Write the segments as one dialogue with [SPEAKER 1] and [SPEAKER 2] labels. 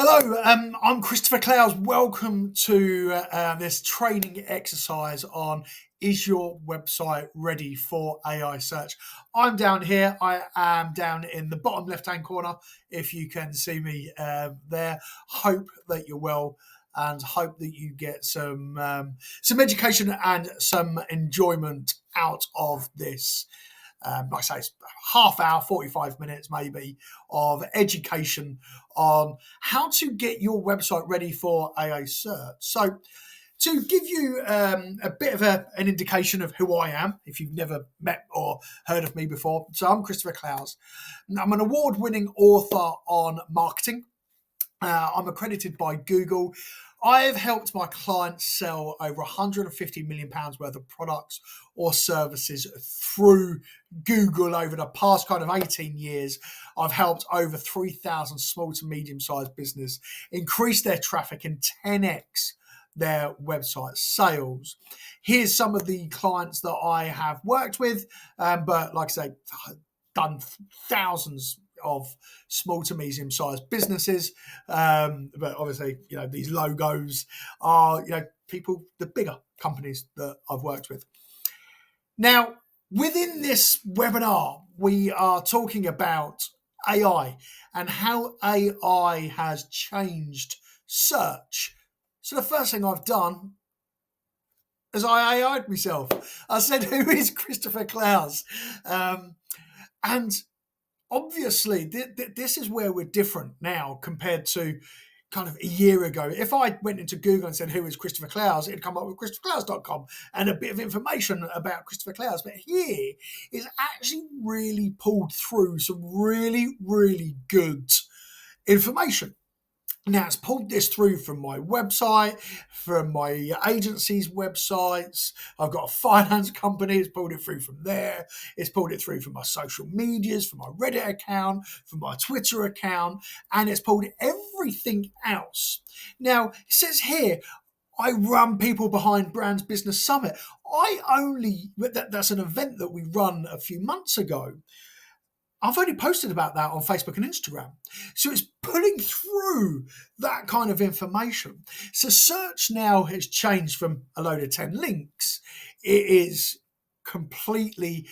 [SPEAKER 1] Hello, I'm Christopher Clowes. Welcome to this training exercise on is your website ready for AI search? I'm down here. I am down in the bottom left-hand corner, if you can see me there. Hope that you're well and hope that you get some education and some enjoyment out of this. Like I say, it's half hour, 45 minutes maybe of education on how to get your website ready for AI search. So to give you a bit of an indication of who I am, if you've never met or heard of me before. So I'm Christopher Clowes. I'm an award-winning author on marketing. I'm accredited by Google. I've helped my clients sell over £150 million worth of products or services through Google over the past kind of 18 years. I've helped over 3,000 small to medium-sized business increase their traffic and 10x their website sales. Here's some of the clients that I have worked with, but like I say, done thousands of small to medium-sized businesses, but obviously, these logos are, people, the bigger companies that I've worked with. Now, within this webinar, we are talking about AI and how AI has changed search. So the first thing I've done is I AI'd myself. I said, "Who is Christopher Clowes?" And obviously, this is where we're different now compared to kind of a year ago. If I went into Google and said, "Who is Christopher Clowes?" it'd come up with ChristopherClowes.com and a bit of information about Christopher Clowes. But here is actually really pulled through some really, really good information. Now, it's pulled this through from my website, from my agency's websites. I've got a finance company. It's pulled it through from there. It's pulled it through from my social medias, from my Reddit account, from my Twitter account, and it's pulled everything else. Now, it says here, I run People Behind Brands Business Summit. That's an event that we run a few months ago. I've only posted about that on Facebook and Instagram. So it's pulling through that kind of information. So search now has changed from a load of 10 links. It is completely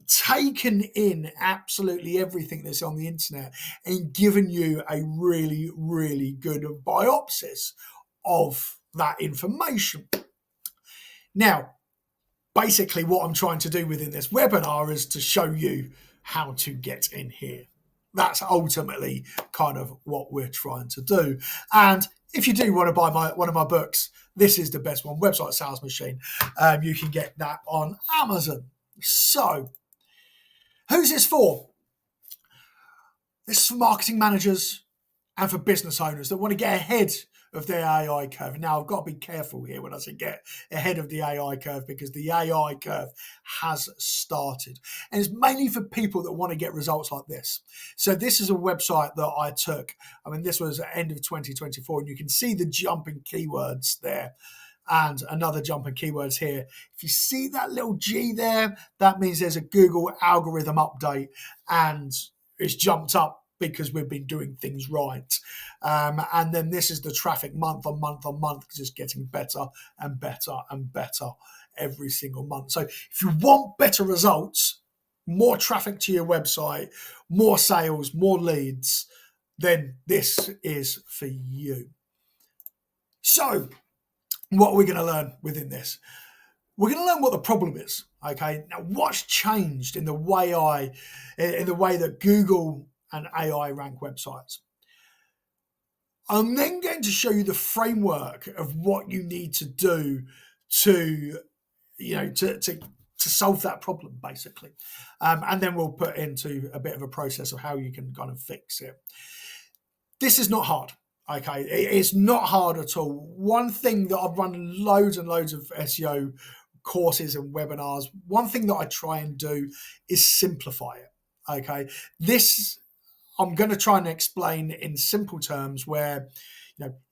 [SPEAKER 1] taken in absolutely everything that's on the internet and given you a really, really good biopsis of that information. Now, basically what I'm trying to do within this webinar is to show you how to get in here. That's ultimately kind of what we're trying to do. And if you do want to buy one of my books, this is the best one, Website Sales Machine. You can get that on Amazon. So, who's this for? This is for marketing managers and for business owners that want to get ahead of their AI curve. Now, I've got to be careful here when I say get ahead of the AI curve, because the AI curve has started. And it's mainly for people that want to get results like this. So this is a website that I took. This was at the end of 2024, and you can see the jump in keywords there and another jump in keywords here. If you see that little G there, that means there's a Google algorithm update and it's jumped up because we've been doing things right. And then this is the traffic month on month on month, just getting better and better and better every single month. So if you want better results, more traffic to your website, more sales, more leads, then this is for you. So what are we going to learn within this? We're going to learn what the problem is. Okay. Now, what's changed in the way that Google and AI rank websites? I'm then going to show you the framework of what you need to do to solve that problem, basically. And then we'll put into a bit of a process of how you can kind of fix it. This is not hard. Okay, it's not hard at all. One thing that I've run loads and loads of SEO courses and webinars, one thing that I try and do is simplify it. Okay, this I'm going to try and explain in simple terms where,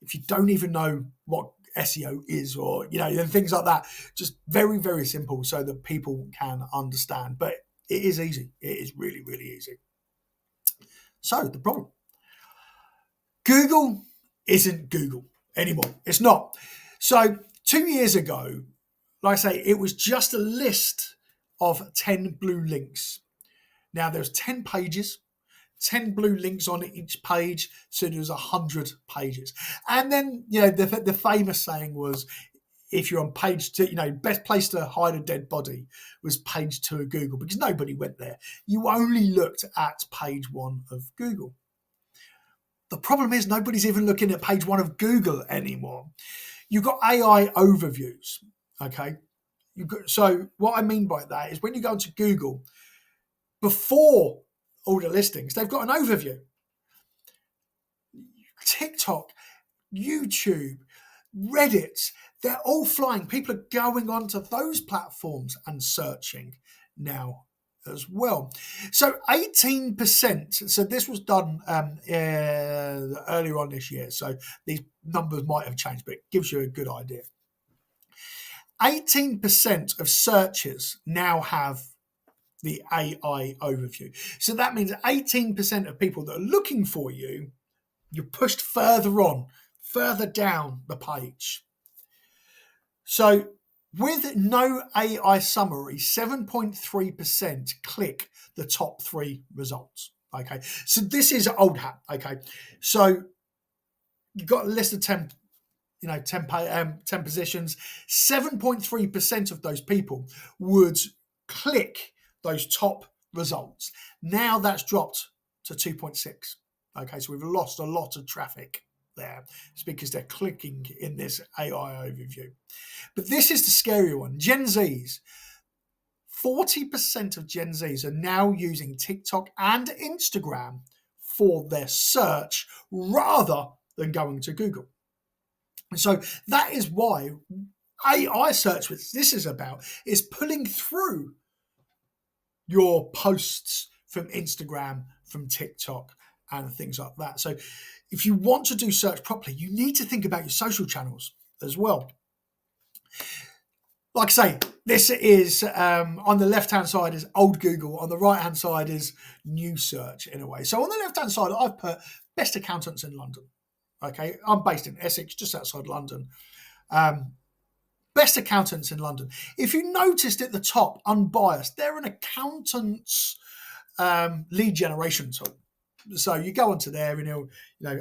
[SPEAKER 1] if you don't even know what SEO is or, and things like that, just very, very simple so that people can understand. But it is easy. It is really, really easy. So the problem. Google isn't Google anymore. It's not. So 2 years ago, like I say, it was just a list of 10 blue links. Now there's 10 pages, 10 blue links on each page, so there's 100 pages. And then, the famous saying was, if you're on page 2, best place to hide a dead body was page 2 of Google, because nobody went there. You only looked at page 1 of Google. The problem is nobody's even looking at page 1 of Google anymore. You've got AI overviews, okay? So what I mean by that is when you go into Google, before all the listings, they've got an overview. TikTok, YouTube, Reddit, they're all flying. People are going onto those platforms and searching now as well. So 18%, so this was done earlier on this year, so these numbers might have changed, but it gives you a good idea. 18% of searches now have the AI overview. So that means 18% of people that are looking for you, you're pushed further on, further down the page. So with no AI summary, 7.3% click the top 3 results. Okay, so this is old hat. Okay, so you've got a list of 10 positions. 7.3% of those people would click those top results. Now that's dropped to 2.6. Okay, so we've lost a lot of traffic there. It's because they're clicking in this AI overview. But this is the scary one. Gen Zs, 40% of Gen Zs are now using TikTok and Instagram for their search rather than going to Google. And so that is why AI search, which this is about, is pulling through your posts from Instagram, from TikTok, and things like that. So if you want to do search properly, you need to think about your social channels as well. Like I say, this is on the left-hand side is old Google. On the right-hand side is new search in a way. So on the left-hand side, I've put best accountants in London. Okay, I'm based in Essex, just outside London. Best accountants in London. If you noticed at the top, unbiased, they're an accountant's lead generation tool. So you go onto there,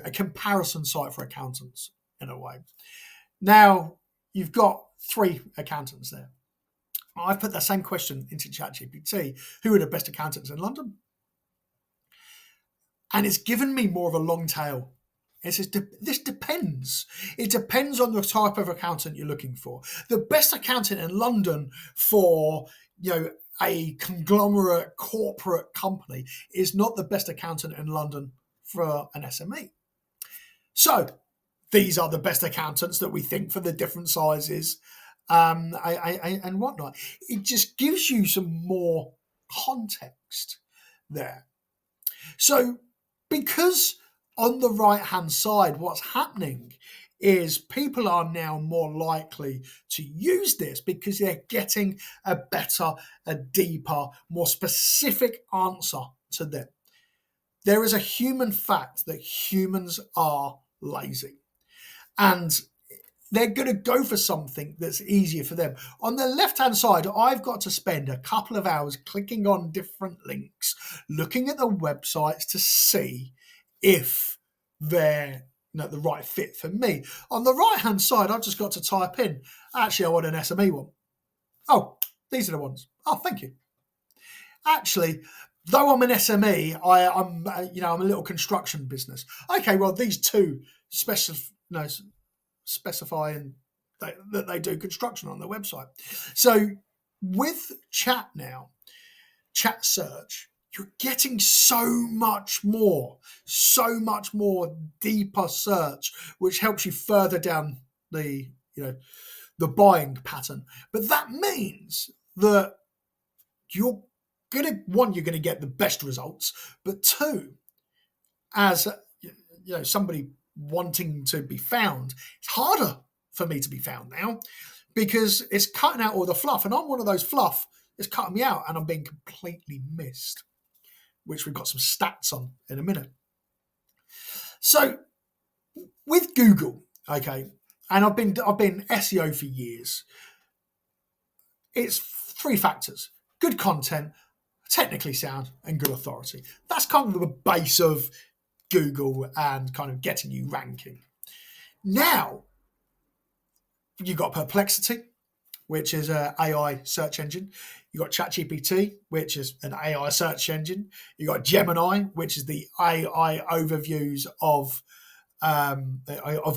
[SPEAKER 1] a comparison site for accountants in a way. Now you've got 3 accountants there. I've put that same question into ChatGPT. Who are the best accountants in London? And it's given me more of a long tail. It says this depends. It depends on the type of accountant you're looking for. The best accountant in London for a conglomerate corporate company is not the best accountant in London for an SME. So these are the best accountants that we think for the different sizes and whatnot. It just gives you some more context there. So because on the right-hand side, what's happening is people are now more likely to use this because they're getting a better, a deeper, more specific answer to them. There is a human fact that humans are lazy. And they're going to go for something that's easier for them. On the left-hand side, I've got to spend a couple of hours clicking on different links, looking at the websites to see if they're the right fit for me. On the right-hand side, I've just got to type in, actually, I want an SME one. Oh, these are the ones. Oh, thank you. Actually, though I'm an SME, I'm a little construction business. Okay, well, these 2 specify that they do construction on their website. So with chat search, you're getting so much more deeper search, which helps you further down the buying pattern. But that means that you're going to get the best results, but 2, as somebody wanting to be found, it's harder for me to be found now because it's cutting out all the fluff, and I'm one of those fluff that's cutting me out and I'm being completely missed, which we've got some stats on in a minute. So With Google, okay, and I've been SEO for years. It's three factors: good content, technically sound, and good authority. That's kind of the base of Google and kind of getting you ranking. Now, you've got Perplexity, which is an AI search engine. You've got ChatGPT, which is an AI search engine. You've got Gemini, which is the AI overviews of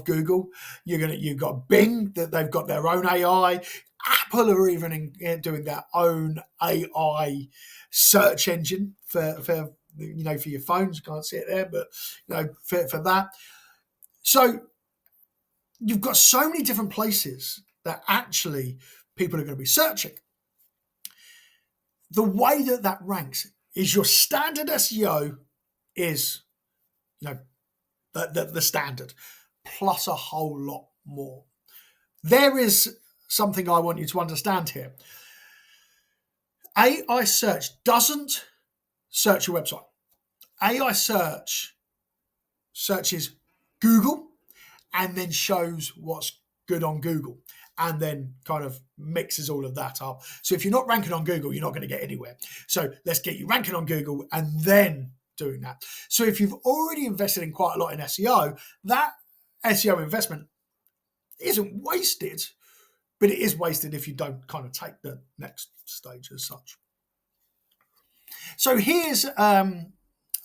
[SPEAKER 1] Google. You've got Bing, that they've got their own AI. Apple are even doing their own AI search engine for your phones. You can't see it there, but for that. So you've got so many different places that actually people are going to be searching. The way that ranks is your standard SEO is, the standard, plus a whole lot more. There is something I want you to understand here. AI search doesn't search your website. AI search searches Google and then shows what's good on Google and then kind of mixes all of that up. So if you're not ranking on Google, you're not going to get anywhere. So let's get you ranking on Google and then doing that. So if you've already invested in quite a lot in SEO, that SEO investment isn't wasted, but it is wasted if you don't kind of take the next stage as such. So here's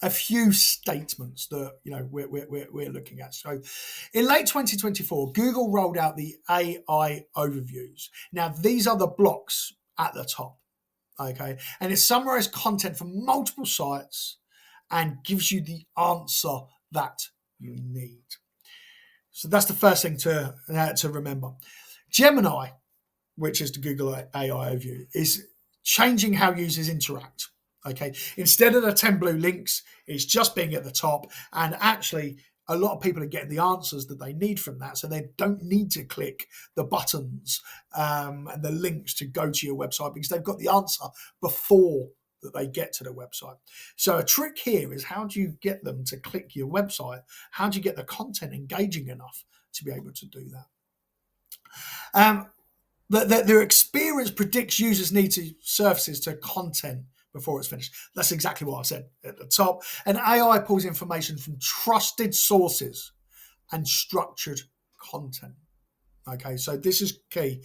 [SPEAKER 1] a few statements that we're looking at. So in late 2024, Google rolled out the AI overviews. Now these are the blocks at the top, okay, and it summarizes content from multiple sites and gives you the answer that you need. So that's the first thing to remember. Gemini, which is the Google AI overview, is changing how users interact. Okay, instead of the 10 blue links, it's just being at the top, and actually a lot of people are getting the answers that they need from that, so they don't need to click the buttons and the links to go to your website because they've got the answer before that they get to the website. So a trick here is, how do you get them to click your website? How do you get the content engaging enough to be able to do that? Their experience predicts users' need to services to content before it's finished. That's exactly what I said at the top. And AI pulls information from trusted sources and structured content. Okay, so this is key.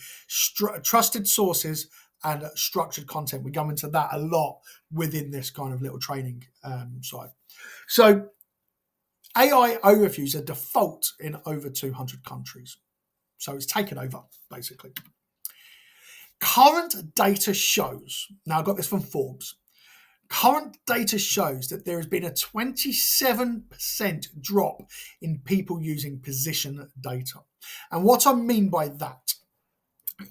[SPEAKER 1] Trusted sources and structured content. We go into that a lot within this kind of little training site. So AI overviews are default in over 200 countries. So it's taken over, basically. Current data shows, now I got this from Forbes, current data shows that there has been a 27% drop in people using position data. And what I mean by that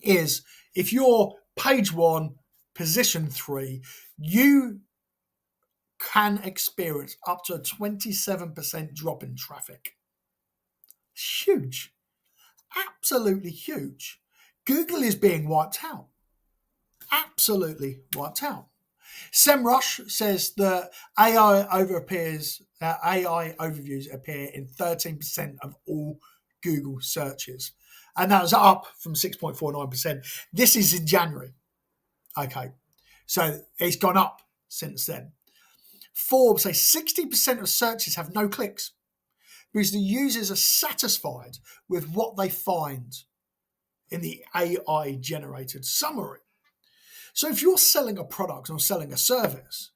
[SPEAKER 1] is, if you're page 1, position 3, you can experience up to a 27% drop in traffic. It's huge. Absolutely huge. Google is being wiped out. Absolutely wiped out. SEMrush says that AI overviews appear in 13% of all Google searches. And that was up from 6.49%. This is in January. Okay. So it's gone up since then. Forbes say 60% of searches have no clicks because the users are satisfied with what they find in the AI generated summary. So if you're selling a product or selling a service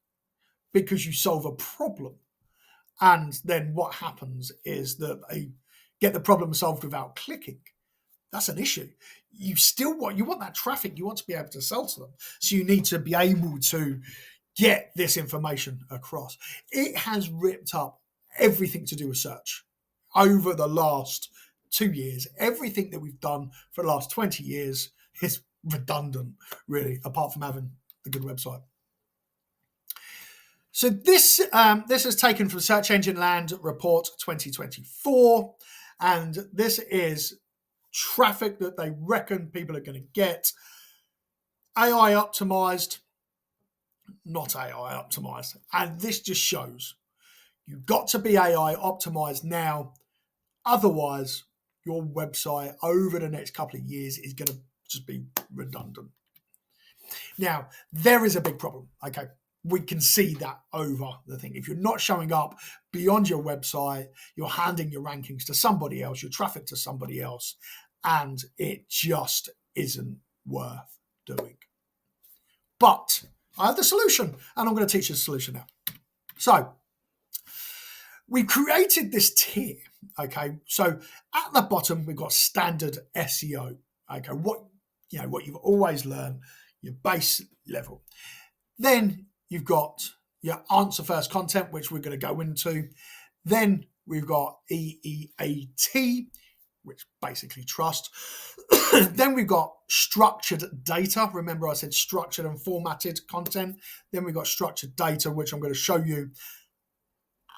[SPEAKER 1] because you solve a problem, and then what happens is that they get the problem solved without clicking, that's an issue. You want that traffic, you want to be able to sell to them. So you need to be able to get this information across. It has ripped up everything to do with search over the last 2 years. Everything that we've done for the last 20 years is redundant, really, apart from having the good website. So this is taken from Search Engine Land Report 2024, and this is traffic that they reckon people are going to get. AI optimized, not AI optimized, and this just shows you've got to be AI optimized now. Otherwise, your website over the next couple of years is going to just be redundant. Now, there is a big problem, okay? We can see that over the thing. If you're not showing up beyond your website, you're handing your rankings to somebody else, your traffic to somebody else, and it just isn't worth doing. But I have the solution, and I'm going to teach you the solution now. So we created this tier, okay? So at the bottom, we've got standard SEO, okay? What you've always learned, your base level. Then you've got your answer first content, which we're going to go into. Then we've got EEAT, which basically trust. Then we've got structured data. Remember I said structured and formatted content. Then we've got structured data, which I'm going to show you.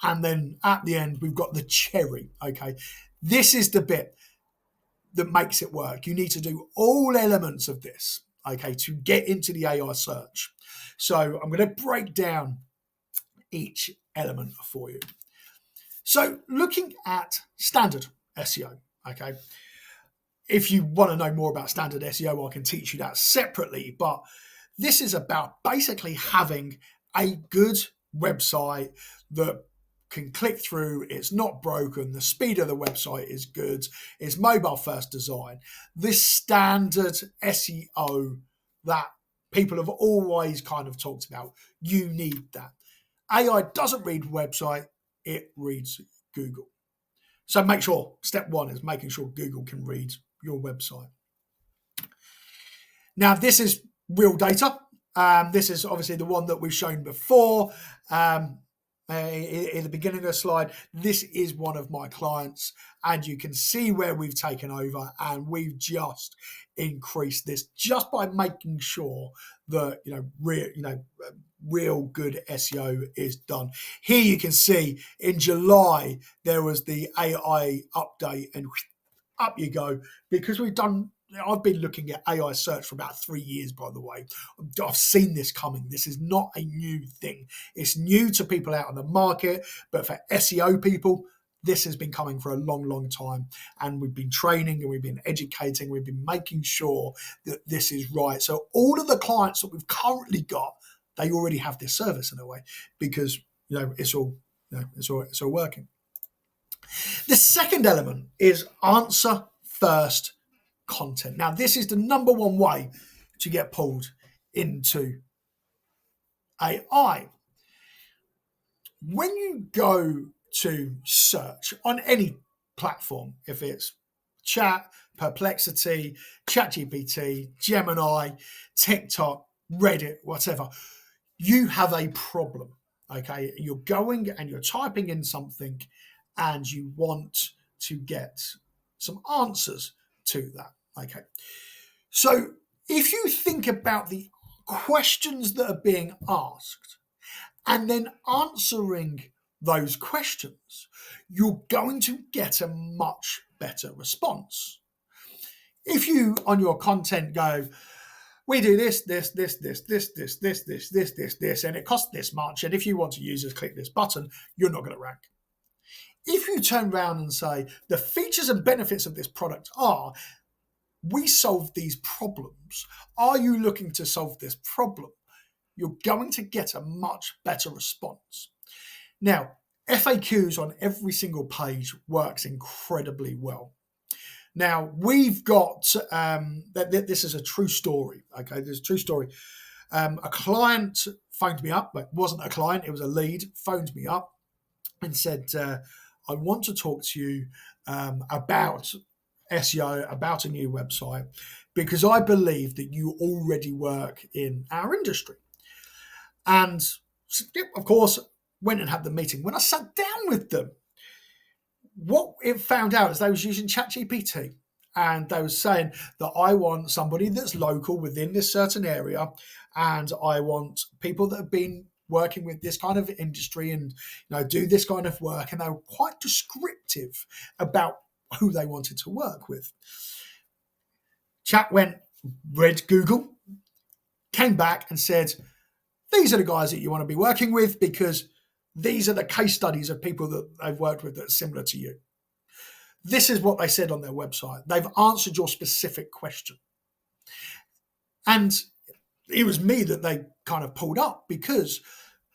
[SPEAKER 1] And then at the end, we've got the cherry, okay? This is the bit that makes it work. You need to do all elements of this, okay, to get into the AI search. So I'm going to break down each element for you. So looking at standard SEO, okay, if you want to know more about standard SEO, I can teach you that separately, but this is about basically having a good website that can click through, it's not broken, the speed of the website is good, it's mobile first design. This standard SEO that people have always kind of talked about, you need that. AI doesn't read website, it reads Google. So make sure, step one is making sure Google can read your website. Now, this is real data. This is obviously the one that we've shown before. In the beginning of the slide, this is one of my clients, and you can see where we've taken over, and we've just increased this just by making sure that real good SEO is done. Here you can see in July there was the AI update, and up you go, because I've been looking at AI search for about 3 years, by the way. I've seen this coming. This is not a new thing. It's new to people out on the market, but for SEO people, this has been coming for a long, long time. And we've been training and we've been educating. We've been making sure that this is right. So all of the clients that we've currently got, they already have this service in a way, because it's all working. The second element is answer first content. Now, this is the number one way to get pulled into AI. When you go to search on any platform, if it's Chat, Perplexity, ChatGPT, Gemini, TikTok, Reddit, whatever, you have a problem, okay? You're going and you're typing in something and you want to get some answers to that. Okay, so if you think about the questions that are being asked and then answering those questions, you're going to get a much better response. If you, on your content, go, we do this, and it costs this much, and if you want to use this, click this button, you're not going to rank. If you turn around and say, the features and benefits of this product are, we solve these problems. Are you looking to solve this problem? You're going to get a much better response. Now, FAQs on every single page works incredibly well. Now, we've got, this is a true story, okay? This is a true story. A client phoned me up, but it wasn't a client, it was a lead, phoned me up and said, I want to talk to you about SEO, about a new website, because I believe that you already work in our industry. And of course, went and had the meeting. When I sat down with them, what it found out is they was using ChatGPT, and they was saying that I want somebody that's local within this certain area, and I want people that have been working with this kind of industry and do this kind of work, and they were quite descriptive about who they wanted to work with. Chat went, read Google, came back and said, these are the guys that you want to be working with, because these are the case studies of people that they've worked with that are similar to you. This is what they said on their website. They've answered your specific question. And it was me that they kind of pulled up, because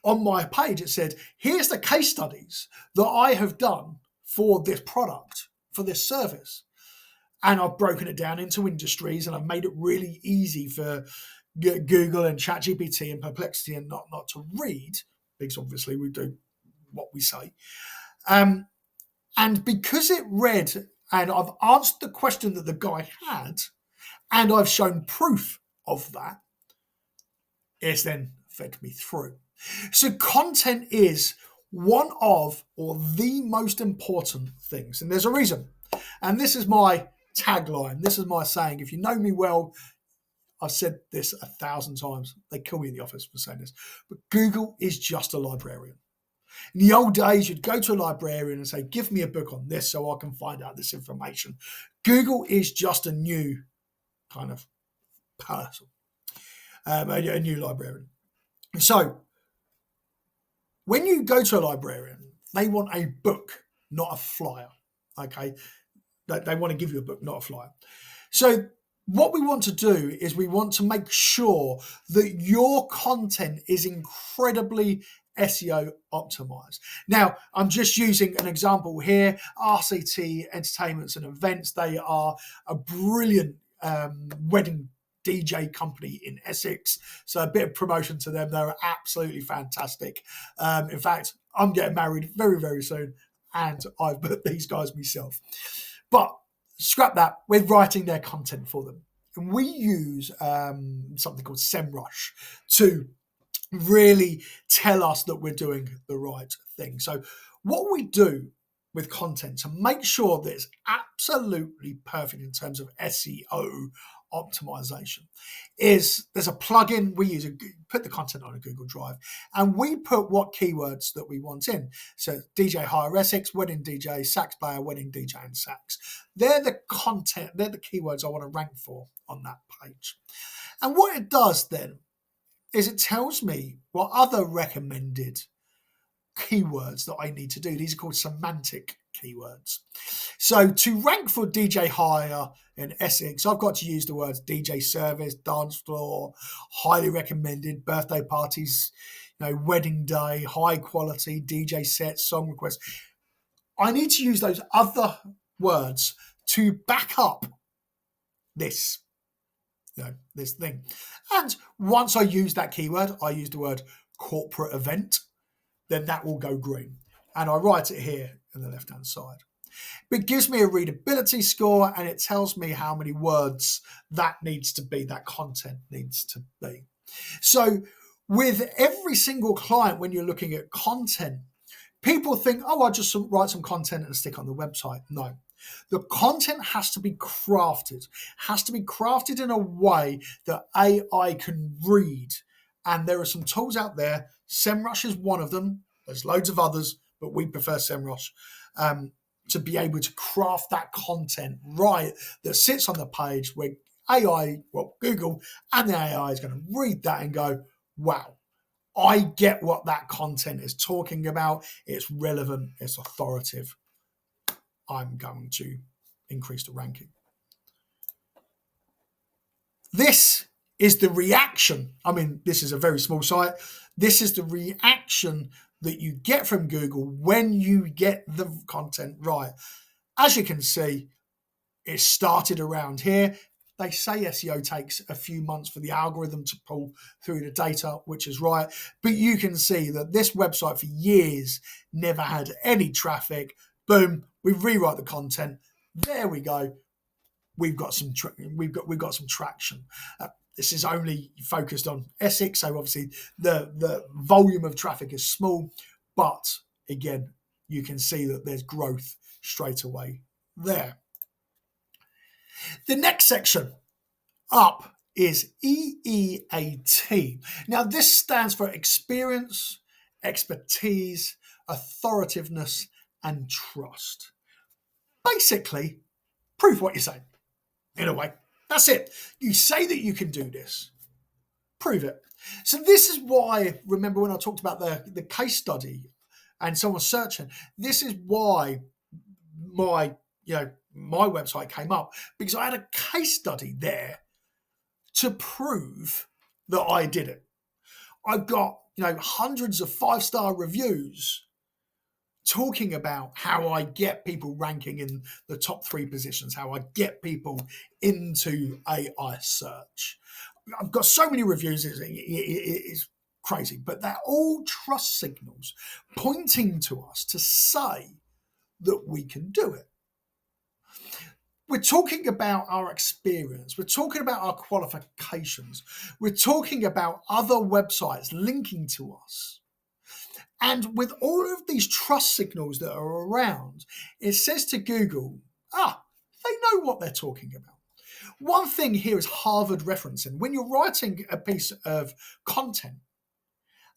[SPEAKER 1] on my page it said, here's the case studies that I have done for this product, for this service. And I've broken it down into industries, and I've made it really easy for Google and ChatGPT and Perplexity and not to read, because obviously we do what we say. And because it read, and I've answered the question that the guy had, and I've shown proof of that, it's then fed me through. So content is one of, or the most important things. And there's a reason. And this is my tagline. This is my saying. If you know me well, I've said this 1,000 times. They kill me in the office for saying this. But Google is just a librarian. In the old days, you'd go to a librarian and say, give me a book on this so I can find out this information. Google is just a new kind of person, a new librarian. So when you go to a librarian, they want a book, not a flyer, okay? They want to give you a book, not a flyer. So what we want to do is we want to make sure that your content is incredibly SEO optimized. Now, I'm just using an example here. RCT Entertainments and Events, they are a brilliant wedding DJ company in Essex. So a bit of promotion to them. They're absolutely fantastic. In fact, I'm getting married very, very soon, and I've booked these guys myself. But scrap that. We're writing their content for them. And we use something called SEMrush to really tell us that we're doing the right thing. So what we do with content to make sure that it's absolutely perfect in terms of SEO optimization is there's a plugin we use, put the content on a Google Drive, and we put what keywords that we want in. So DJ Hire Essex, Wedding DJ, Sax Player, Wedding DJ and Sax. They're the content, they're the keywords I want to rank for on that page. And what it does then is it tells me what other recommended keywords that I need to do. These are called semantic keywords. So to rank for DJ Hire in Essex, I've got to use the words DJ service, dance floor, highly recommended, birthday parties, wedding day, high quality, DJ set, song requests. I need to use those other words to back up this thing. And once I use that keyword, I use the word corporate event, then that will go green. And I write it here on the left-hand side. But it gives me a readability score, and it tells me how many words that needs to be, that content needs to be. So with every single client, when you're looking at content, people think, I'll just write some content and stick on the website. No. The content has to be crafted, in a way that AI can read. And there are some tools out there. SEMrush is one of them. There's loads of others, but we prefer SEMrush to be able to craft that content right that sits on the page where Google and the AI is going to read that and go, wow, I get what that content is talking about. It's relevant. It's authoritative. I'm going to increase the ranking. This is the reaction. I mean, this is a very small site. This is the reaction that you get from Google when you get the content right. As you can see, it started around here. They say SEO takes a few months for the algorithm to pull through the data, which is right. But you can see that this website for years never had any traffic. Boom, we rewrite the content. There we go. We've got some traction. This is only focused on Essex, so obviously the volume of traffic is small, but again, you can see that there's growth straight away there. The next section up is EEAT. Now, this stands for experience, expertise, authoritativeness, and trust. Basically, prove what you say, in a way. That's it. You say that you can do this. Prove it. So this is why, remember when I talked about the case study and someone searching, this is why my my website came up because I had a case study there to prove that I did it. I've got, hundreds of 5-star reviews talking about how I get people ranking in the top 3 positions, how I get people into AI search. I've got so many reviews, it's crazy, but they're all trust signals pointing to us to say that we can do it. We're talking about our experience. We're talking about our qualifications. We're talking about other websites linking to us. And with all of these trust signals that are around, it says to Google, they know what they're talking about. One thing here is Harvard referencing. When you're writing a piece of content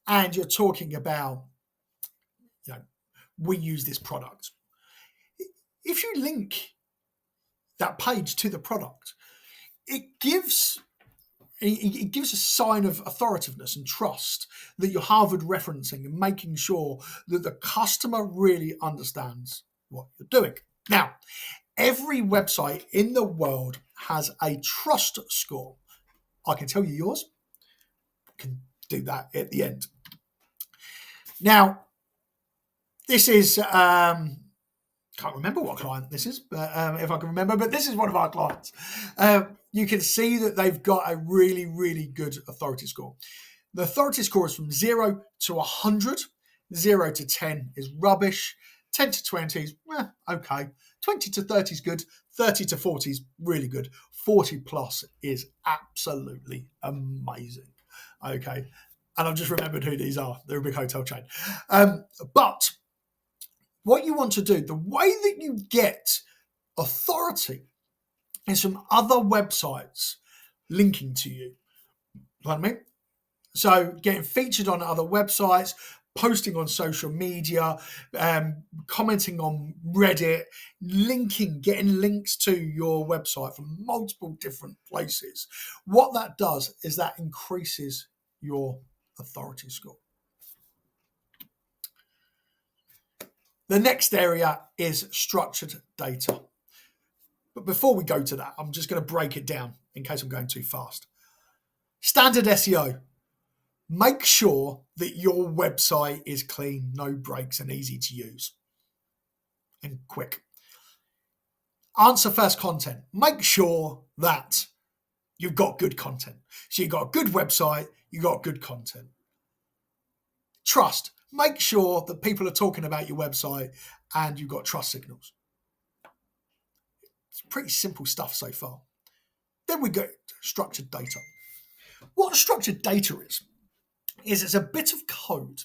[SPEAKER 1] and you're talking about, we use this product, if you link that page to the product, it gives a sign of authoritativeness and trust that you're Harvard referencing and making sure that the customer really understands what you're doing. Now, every website in the world has a trust score. I can tell you yours. I can do that at the end. Now, this is, can't remember what client this is, but if I can remember, but this is one of our clients. You can see that they've got a really, really good authority score. The authority score is from 0 to 100. 0 to 10 is rubbish. 10 to 20 is okay. 20 to 30 is good. 30 to 40 is really good. 40 plus is absolutely amazing. Okay. And I've just remembered who these are. They're a big hotel chain. But what you want to do, the way that you get authority is from other websites linking to you. Pardon me? So getting featured on other websites, posting on social media, commenting on Reddit, getting links to your website from multiple different places. What that does is that increases your authority score. The next area is structured data. But before we go to that, I'm just going to break it down in case I'm going too fast. Standard SEO. Make sure that your website is clean, no breaks, and easy to use and quick. Answer first content. Make sure that you've got good content. So you've got a good website, you've got good content. Trust. Make sure that people are talking about your website and you've got trust signals. It's pretty simple stuff so far. Then we go to structured data. What structured data is it's a bit of code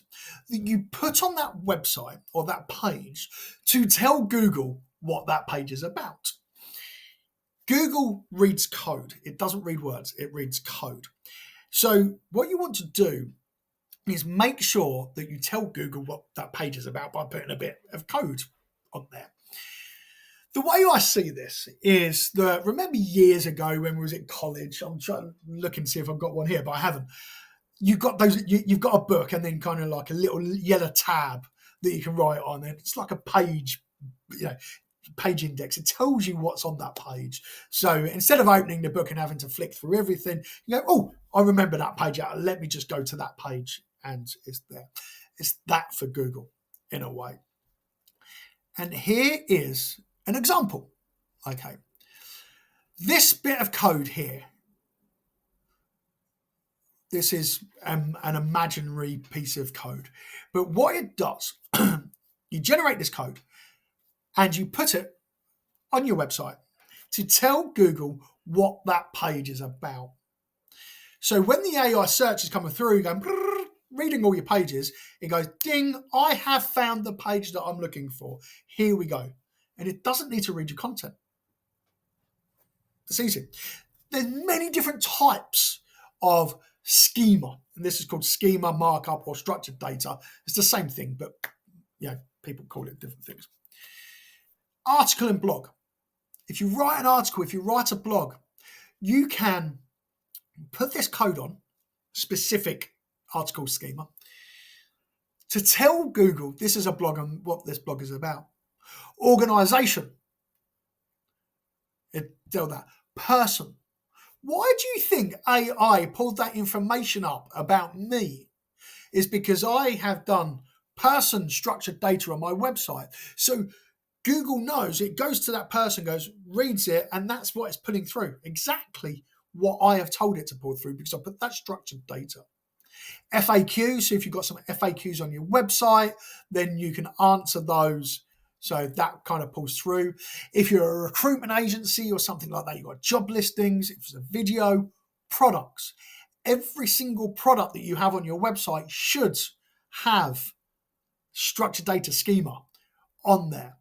[SPEAKER 1] that you put on that website or that page to tell Google what that page is about. Google reads code. It doesn't read words. It reads code. So what you want to do is make sure that you tell Google what that page is about by putting a bit of code on there. The way I see this is that, remember years ago when we was at college, I'm trying to look and see if I've got one here, but I haven't. You've got you've got a book and then kind of like a little yellow tab that you can write on it. It's like a page, page index. It tells you what's on that page. So instead of opening the book and having to flick through everything, you go, oh, I remember that page out. Let me just go to that page and it's there. It's that for Google in a way. And here is an example. Okay. This bit of code here, this is an imaginary piece of code. But what it does, you generate this code and you put it on your website to tell Google what that page is about. So when the AI search is coming through, going, reading all your pages, it goes, ding, I have found the page that I'm looking for. Here we go. And it doesn't need to read your content. It's easy. There's many different types of schema, and this is called schema, markup, or structured data. It's the same thing, but people call it different things. Article and blog. If you write an article, if you write a blog, you can put this code on, specific article schema, to tell Google this is a blog and what this blog is about. Organization. It tell that person. Why do you think AI pulled that information up about me? Is because I have done person structured data on my website. So Google knows, it goes to that person, goes, reads it, and that's what it's putting through. Exactly what I have told it to pull through, because I put that structured data. FAQs, so if you've got some FAQs on your website, then you can answer those. So that kind of pulls through. If you're a recruitment agency or something like that, you've got job listings, if it's a video, products. Every single product that you have on your website should have structured data schema on there,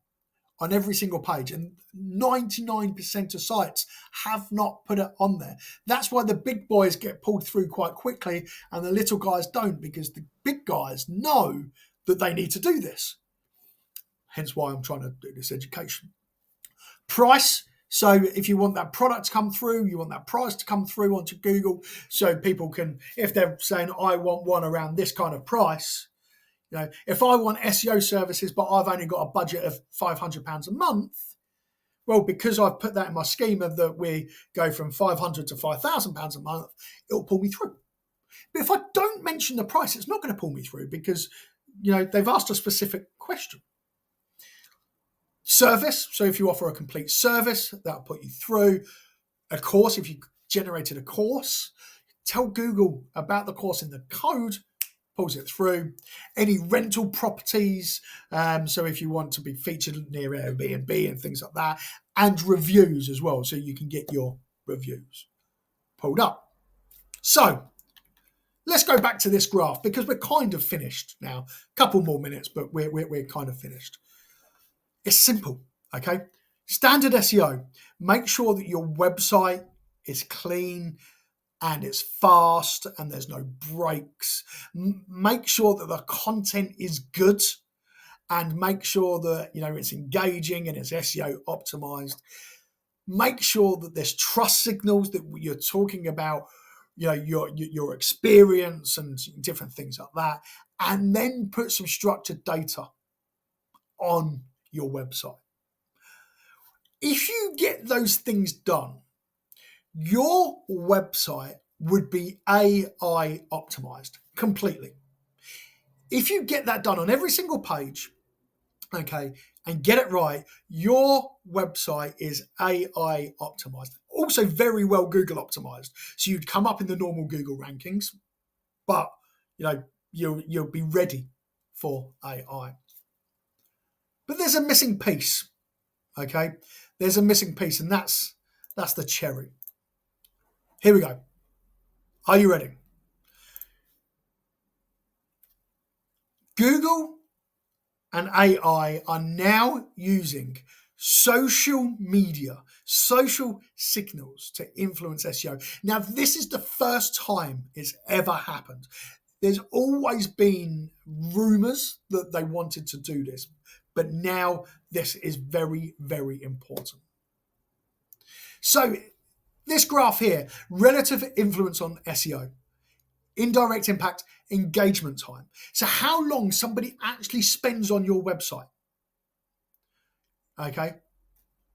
[SPEAKER 1] on every single page. And 99% of sites have not put it on there. That's why the big boys get pulled through quite quickly and the little guys don't, because the big guys know that they need to do this. Hence why I'm trying to do this education. Price. So if you want that product to come through, you want that price to come through onto Google, so people can, if they're saying, I want one around this kind of price, you know, if I want SEO services, but I've only got a budget of £500 a month, well, because I've put that in my schema that we go from £500 to £5,000 a month, it'll pull me through. But if I don't mention the price, it's not going to pull me through, because, you know, they've asked a specific question. Service. So if you offer a complete service, that'll put you through. A course, if you generated a course, tell Google about the course in the code, pulls it through. Any rental properties, so if you want to be featured near Airbnb and things like that, and reviews as well, so you can get your reviews pulled up. So let's go back to this graph, because we're kind of finished now. A couple more minutes, but we're kind of finished. It's simple, okay? Standard SEO. Make sure that your website is clean and it's fast and there's no breaks. Make sure that the content is good, and make sure that, you know, it's engaging and it's SEO optimized. Make sure that there's trust signals, that you're talking about, you know, your experience and different things like that, and then put some structured data on your website. If you get those things done, your website would be AI optimized completely. If you get that done on every single page, okay, and get it right, your website is AI optimized. Also very well Google optimized. So you'd come up in the normal Google rankings, but, you know, you'll be ready for AI. But there's a missing piece, okay? There's a missing piece, and that's the cherry. Here we go. Are you ready? Google and AI are now using social media, social signals to influence SEO. Now, this is the first time it's ever happened. There's always been rumors that they wanted to do this, but now this is very, very important. So this graph here, relative influence on SEO, indirect impact, engagement time. So how long somebody actually spends on your website. Okay,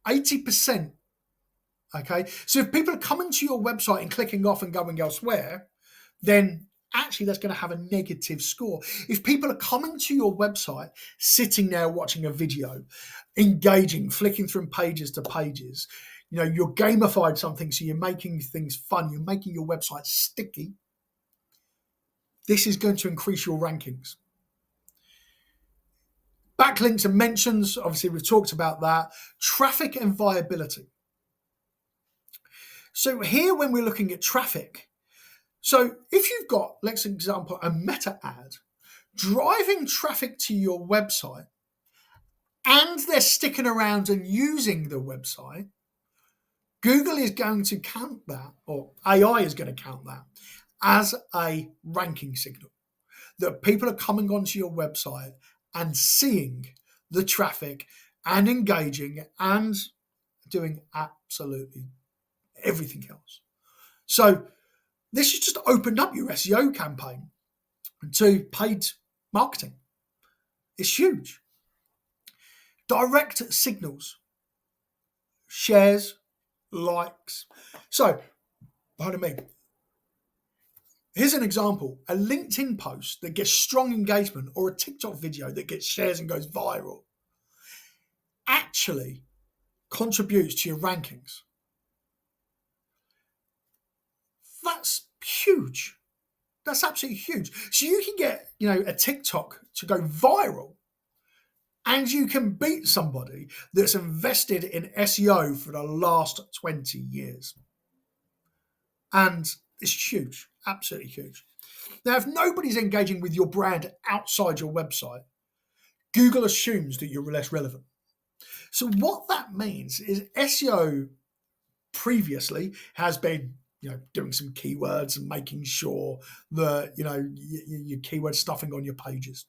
[SPEAKER 1] 80%. Okay, so if people are coming to your website and clicking off and going elsewhere, then actually that's going to have a negative score. If people are coming to your website, sitting there watching a video, engaging, flicking from pages to pages, you know, you're gamified something, so you're making things fun, you're making your website sticky, this is going to increase your rankings. Backlinks and mentions, obviously we've talked about that. Traffic and viability. So here, when we're looking at traffic, so if you've got, let's example, a meta ad driving traffic to your website, and they're sticking around and using the website, Google is going to count that, or AI is going to count that, as a ranking signal, that people are coming onto your website and seeing the traffic and engaging and doing absolutely everything else. So this has just opened up your SEO campaign to paid marketing. It's huge. Direct signals, shares, likes. So, pardon me. Here's an example. A LinkedIn post that gets strong engagement or a TikTok video that gets shares and goes viral actually contributes to your rankings. That's huge. That's absolutely huge. So you can get, a TikTok to go viral and you can beat somebody that's invested in SEO for the last 20 years. And it's huge, absolutely huge. Now, if nobody's engaging with your brand outside your website, Google assumes that you're less relevant. So what that means is SEO previously has been, doing some keywords and making sure that, your keyword stuffing on your pages.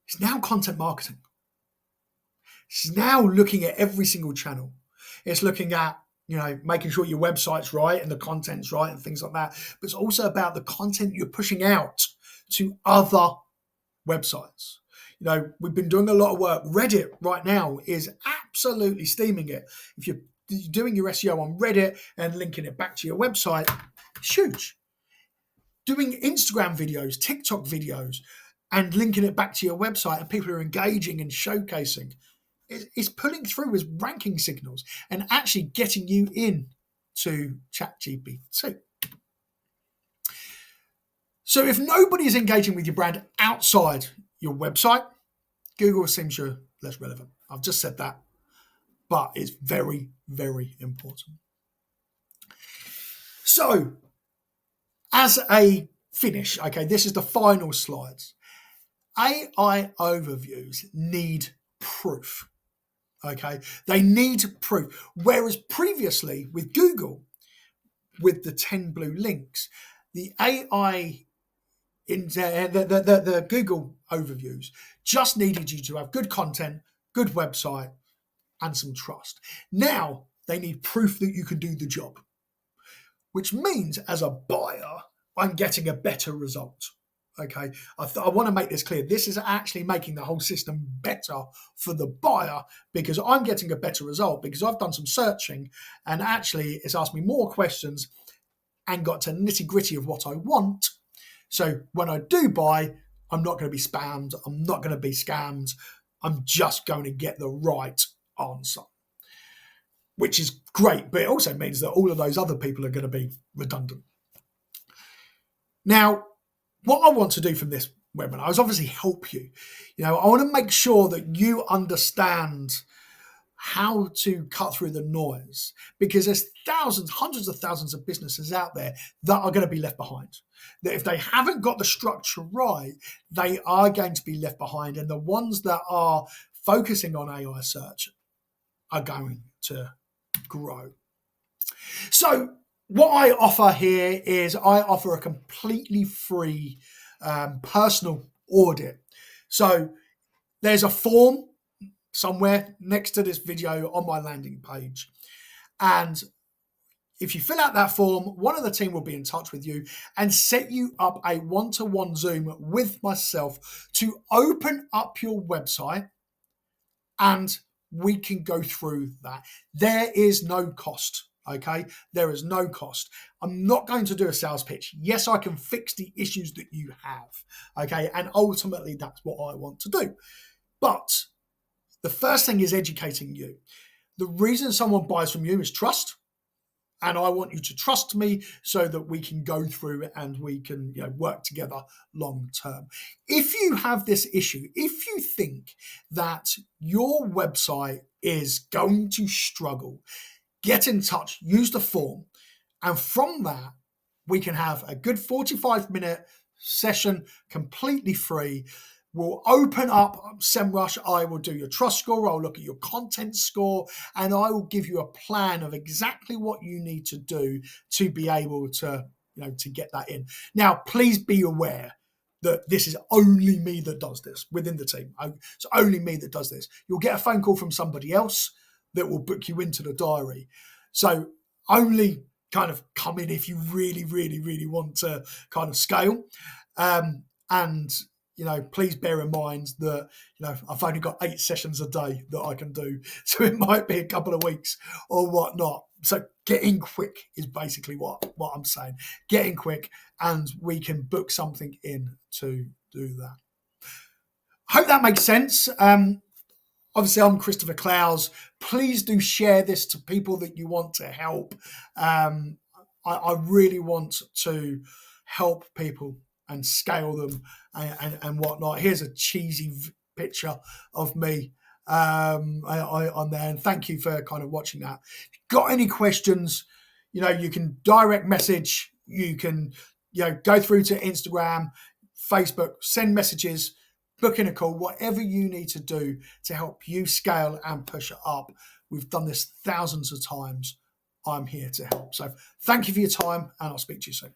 [SPEAKER 1] It's now content marketing. It's now looking at every single channel. It's looking at, making sure your website's right and the content's right and things like that. But it's also about the content you're pushing out to other websites. We've been doing a lot of work. Reddit right now is absolutely steaming it. If you're doing your SEO on Reddit and linking it back to your website, it's huge. Doing Instagram videos, TikTok videos, and linking it back to your website, and people are engaging and showcasing, is pulling through as ranking signals and actually getting you in to ChatGPT. So if nobody is engaging with your brand outside your website, Google assumes you're less relevant. I've just said that, but it's very, very important. So as a finish, okay, this is the final slides. AI overviews need proof. Okay, they need proof. Whereas previously with Google, with the 10 blue links, the AI in the Google overviews just needed you to have good content, good website, and some trust. Now they need proof that you can do the job, which means as a buyer, I'm getting a better result. Okay, I want to make this clear. This is actually making the whole system better for the buyer because I'm getting a better result because I've done some searching and actually it's asked me more questions and got to nitty gritty of what I want. So when I do buy, I'm not going to be spammed. I'm not going to be scammed. I'm just going to get the right answer, which is great. But it also means that all of those other people are going to be redundant. Now, what I want to do from this webinar is obviously help you. I want to make sure that you understand how to cut through the noise because there's thousands, hundreds of thousands of businesses out there that are going to be left behind. That if they haven't got the structure right, they are going to be left behind. And the ones that are focusing on AI search are going to grow. So what I offer here is I offer a completely free personal audit. So there's a form somewhere next to this video on my landing page. And if you fill out that form, one of the team will be in touch with you and set you up a one-to-one Zoom with myself to open up your website and we can go through that. There is no cost. Okay, there is no cost. I'm not going to do a sales pitch. Yes, I can fix the issues that you have. Okay, and ultimately that's what I want to do. But the first thing is educating you. The reason someone buys from you is trust. And I want you to trust me so that we can go through and we can work together long term. If you have this issue, if you think that your website is going to struggle, get in touch, use the form. And from that, we can have a good 45-minute session completely free. We'll open up SEMrush. I will do your trust score. I'll look at your content score and I will give you a plan of exactly what you need to do to be able to, to get that in. Now, please be aware that this is only me that does this within the team. It's only me that does this. You'll get a phone call from somebody else that will book you into the diary. So only kind of come in if you really, really, really want to kind of scale. And please bear in mind that, I've only got 8 sessions a day that I can do. So it might be a couple of weeks or whatnot. So getting quick is basically what I'm saying. Getting quick, and we can book something in to do that. Hope that makes sense. Obviously, I'm Christopher Clowes. Please do share this to people that you want to help. I really want to help people and scale them and whatnot. Here's a cheesy picture of me on there. And thank you for kind of watching that. If you've got any questions, you can direct message. You can, go through to Instagram, Facebook, send messages, book in a call, whatever you need to do to help you scale and push it up. We've done this thousands of times. I'm here to help. So thank you for your time, and I'll speak to you soon.